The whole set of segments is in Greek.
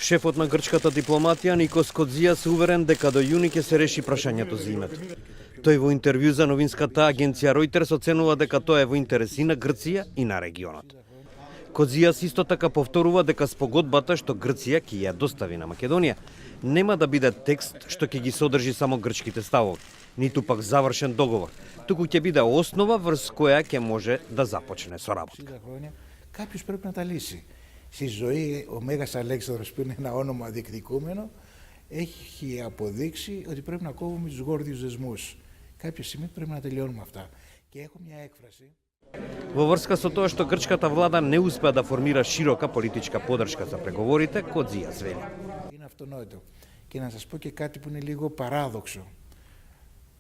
Шефот на грчката дипломатија Никос Коdzias уверен дека до јуни ќе се реши прашањето за името. Тој во интервју за новинската агенција Reuters оценува дека тоа е во интерес и на Грција и на регионот. Коdzias исто така повторува дека спогодбата што Грција ќе ја достави на Македонија нема да биде текст што ќе ги содржи само грчките ставови, ниту пак завршен договор, туку ќе биде основа врз која ќе може да започне соработка. Κάποιος πρέπει να τα λύσει. Στη ζωή ο Μέγας Αλέξανδρος, που είναι ένα όνομα διεκδικούμενο, έχει αποδείξει ότι πρέπει να κόβουμε τους γόρδιους δεσμούς. Κάποια στιγμή πρέπει να τελειώνουμε αυτά. Και έχω μια έκφραση. Во врска со тоа што грчката влада не успеа да формира широка политичка поддршка за преговорите, Коdzias вели. Είναι αυτονόητο. Και να σας πω και κάτι που είναι λίγο παράδοξο.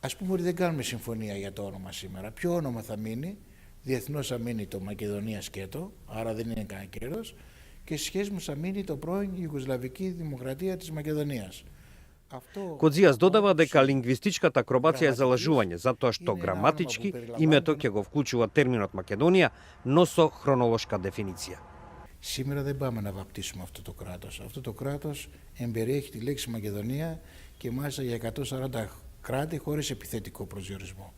Ας πούμε ότι δεν κάνουμε συμφωνία για το όνομα σήμερα. Ποιο όνομα θα μείνει? Διεθνώς θα μείνει το Μακεδονία σκέτο, άρα δεν είναι κανένα καιρός, και στη σχέση μου θα μείνει το πρώην Ιουγκοσλαβική Δημοκρατία της Μακεδονίας. Коdzias додава дека лингвистичката акробација е залажување, затоа што граматички името ќе го вклучува терминот Македонија, но со хронолошка дефиниција. Σήμερα δεν πάμε να βαπτίσουμε αυτό το κράτος. Αυτό το κράτος εμπεριέχει τη λέξη Μακεδονία και μάλιστα για 140 κράτη χωρίς επιθετικό προσδιορισμό.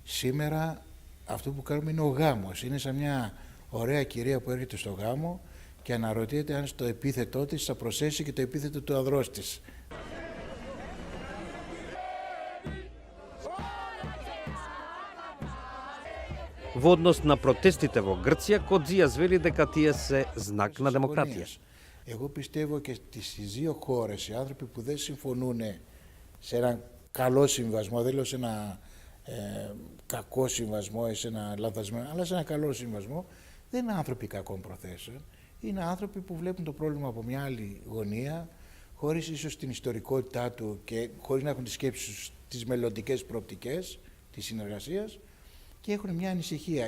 Σήμερα αυτό που κάνουμε είναι ο γάμος. Είναι σαν μια ωραία κυρία που έρχεται στο γάμο και αναρωτιέται αν στο επίθετό της θα προσθέσει και το επίθετο του ανδρός της. Во однос на протестите во Грција, Коdzias вели дека тие се знак на демократија. Εγώ πιστεύω και στις δύο χώρες οι άνθρωποι που δεν συμφωνούν σε έναν καλό συμβασμό, δεν λέω σε ένα κακό συμβασμό ή σε ένα λαθασμένο, αλλά σε ένα καλό συμβασμό, δεν είναι άνθρωποι κακών προθέσεων. Είναι άνθρωποι που βλέπουν το πρόβλημα από μια άλλη γωνία, χωρίς ίσως την ιστορικότητά του και χωρίς να έχουν τις σκέψεις τις μελλοντικές προοπτικές της συνεργασίας, και έχουν μια ανησυχία.